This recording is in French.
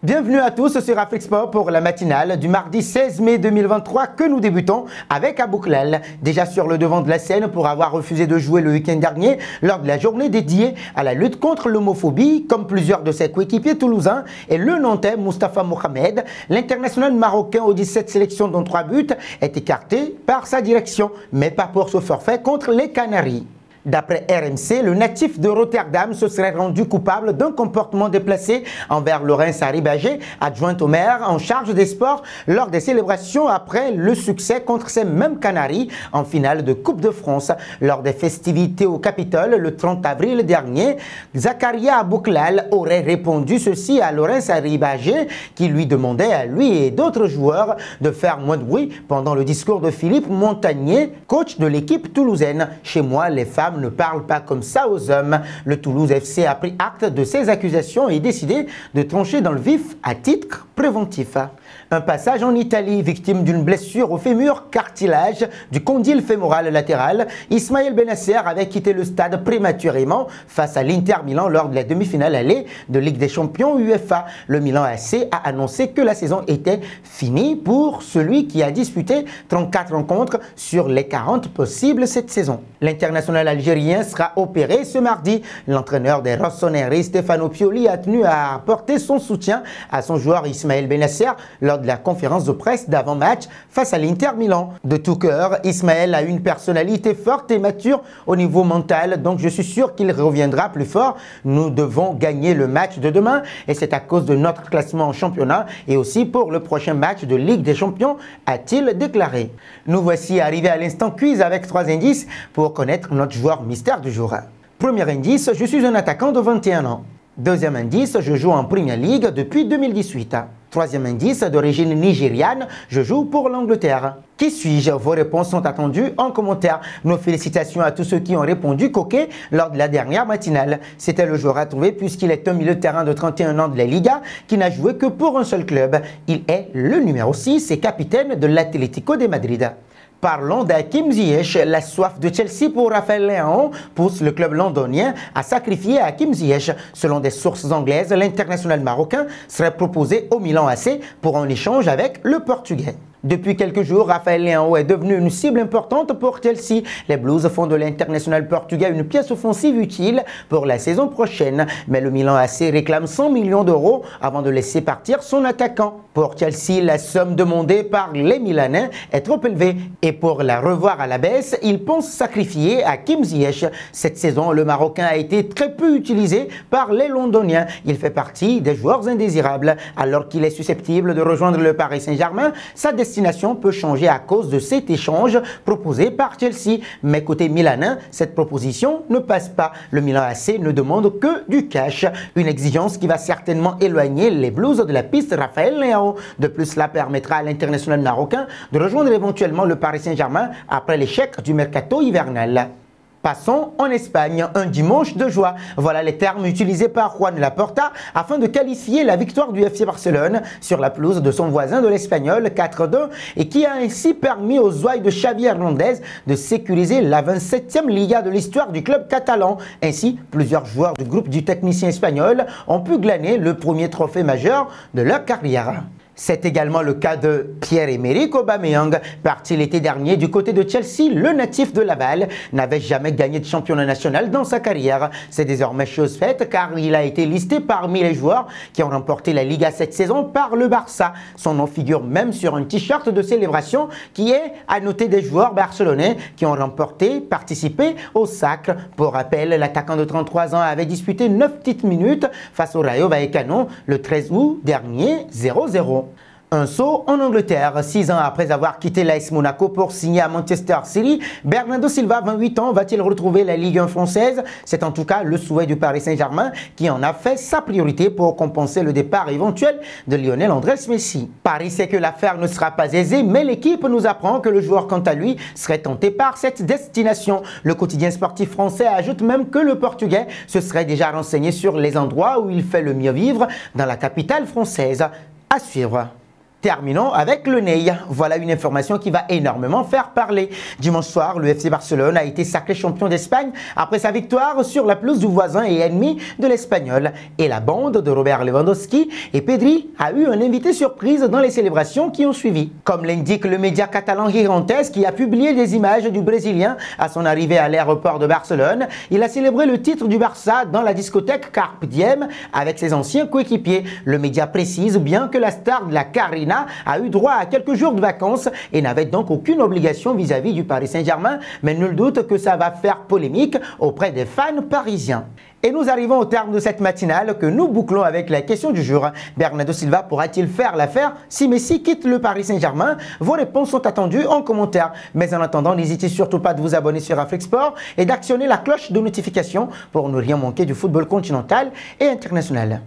Bienvenue à tous sur Afrique Sport pour la matinale du mardi 16 mai 2023 que nous débutons avec Abouklal, déjà sur le devant de la scène pour avoir refusé de jouer le week-end dernier lors de la journée dédiée à la lutte contre l'homophobie, comme plusieurs de ses coéquipiers toulousains, et le Nantais Moustapha Mohamed, l'international marocain aux 17 sélections dont 3 buts, est écarté par sa direction, mais pas pour ce forfait contre les Canaries. D'après RMC, le natif de Rotterdam se serait rendu coupable d'un comportement déplacé envers Laurence Haribagé, adjointe au maire en charge des sports, lors des célébrations après le succès contre ces mêmes Canaries en finale de Coupe de France. Lors des festivités au Capitole le 30 avril dernier, Zakaria Abouklal aurait répondu ceci à Laurence Haribagé qui lui demandait à lui et d'autres joueurs de faire moins de bruit pendant le discours de Philippe Montagnier, coach de l'équipe toulousaine. Chez moi, les femmes ne parle pas comme ça aux hommes. Le Toulouse FC a pris acte de ces accusations et décidé de trancher dans le vif à titre préventif. Un passage en Italie, victime d'une blessure au fémur cartilage du condyle fémoral latéral, Ismaël Benasser avait quitté le stade prématurément face à l'Inter Milan lors de la demi-finale allée de Ligue des Champions UEFA. Le Milan AC a annoncé que la saison était finie pour celui qui a disputé 34 rencontres sur les 40 possibles cette saison. L'international algérien sera opéré ce mardi. L'entraîneur des Rossoneri, Stefano Pioli, a tenu à apporter son soutien à son joueur Ismaël Benasser lors de la conférence de presse d'avant-match face à l'Inter Milan. De tout cœur, Ismaël a une personnalité forte et mature au niveau mental, donc je suis sûr qu'il reviendra plus fort. Nous devons gagner le match de demain et c'est à cause de notre classement en championnat et aussi pour le prochain match de Ligue des Champions, a-t-il déclaré. Nous voici arrivés à l'instant quiz avec 3 indices pour connaître notre joueur mystère du jour. Premier indice, je suis un attaquant de 21 ans. Deuxième indice, je joue en Premier League depuis 2018. Troisième indice, d'origine nigériane, je joue pour l'Angleterre. Qui suis-je? Vos réponses sont attendues en commentaire. Nos félicitations à tous ceux qui ont répondu coquet lors de la dernière matinale. C'était le joueur à trouver puisqu'il est un milieu de terrain de 31 ans de la Liga qui n'a joué que pour un seul club. Il est le numéro 6 et capitaine de l'Atlético de Madrid. Parlons d'Hakim Ziyech. La soif de Chelsea pour Raphaël Leão pousse le club londonien à sacrifier Hakim Ziyech. Selon des sources anglaises, l'international marocain serait proposé au Milan AC pour un échange avec le Portugais. Depuis quelques jours, Raphaël Leão est devenu une cible importante pour Chelsea. Les Blues font de l'international portugais une pièce offensive utile pour la saison prochaine. Mais le Milan AC réclame 100 millions d'euros avant de laisser partir son attaquant. Pour Chelsea, la somme demandée par les Milanais est trop élevée. Et pour la revoir à la baisse, ils pensent sacrifier Hakim Ziyech. Cette saison, le Marocain a été très peu utilisé par les Londoniens. Il fait partie des joueurs indésirables. Alors qu'il est susceptible de rejoindre le Paris Saint-Germain, sa destination peut changer à cause de cet échange proposé par Chelsea. Mais côté milanin, cette proposition ne passe pas. Le Milan AC ne demande que du cash. Une exigence qui va certainement éloigner les Blues de la piste Raphaël Leão. De plus, cela permettra à l'international marocain de rejoindre éventuellement le Paris Saint-Germain après l'échec du mercato hivernal. Passons en Espagne, un dimanche de joie. Voilà les termes utilisés par Juan Laporta afin de qualifier la victoire du FC Barcelone sur la pelouse de son voisin de l'Espagnol 4-2 et qui a ainsi permis aux ouailles de Xavi Hernandez de sécuriser la 27e Liga de l'histoire du club catalan. Ainsi, plusieurs joueurs du groupe du technicien espagnol ont pu glaner le premier trophée majeur de leur carrière. C'est également le cas de Pierre-Emerick Aubameyang. Parti l'été dernier du côté de Chelsea, le natif de Laval n'avait jamais gagné de championnat national dans sa carrière. C'est désormais chose faite car il a été listé parmi les joueurs qui ont remporté la Liga cette saison par le Barça. Son nom figure même sur un t-shirt de célébration qui est à noter des joueurs barcelonais qui ont participé au sacre. Pour rappel, l'attaquant de 33 ans avait disputé 9 petites minutes face au Rayo Vallecano le 13 août dernier, 0-0. Un saut en Angleterre. 6 ans après avoir quitté l'AS Monaco pour signer à Manchester City, Bernardo Silva, 28 ans, va-t-il retrouver la Ligue 1 française? C'est en tout cas le souhait du Paris Saint-Germain qui en a fait sa priorité pour compenser le départ éventuel de Lionel Andrés Messi. Paris sait que l'affaire ne sera pas aisée, mais l'équipe nous apprend que le joueur, quant à lui, serait tenté par cette destination. Le quotidien sportif français ajoute même que le Portugais se serait déjà renseigné sur les endroits où il fait le mieux vivre dans la capitale française. À suivre. Terminons avec le Ney. Voilà une information qui va énormément faire parler. Dimanche soir, le FC Barcelone a été sacré champion d'Espagne après sa victoire sur la pelouse du voisin et ennemi de l'Espagnol. Et la bande de Robert Lewandowski et Pedri a eu un invité surprise dans les célébrations qui ont suivi. Comme l'indique le média catalan Girontes qui a publié des images du Brésilien à son arrivée à l'aéroport de Barcelone, il a célébré le titre du Barça dans la discothèque Carpe Diem avec ses anciens coéquipiers. Le média précise bien que la star de la Carina a eu droit à quelques jours de vacances et n'avait donc aucune obligation vis-à-vis du Paris Saint-Germain, mais nul doute que ça va faire polémique auprès des fans parisiens. Et nous arrivons au terme de cette matinale que nous bouclons avec la question du jour. Bernardo Silva pourra-t-il faire l'affaire si Messi quitte le Paris Saint-Germain? Vos réponses sont attendues en commentaire. Mais en attendant, n'hésitez surtout pas de vous abonner sur Afrique-Sport et d'actionner la cloche de notification pour ne rien manquer du football continental et international.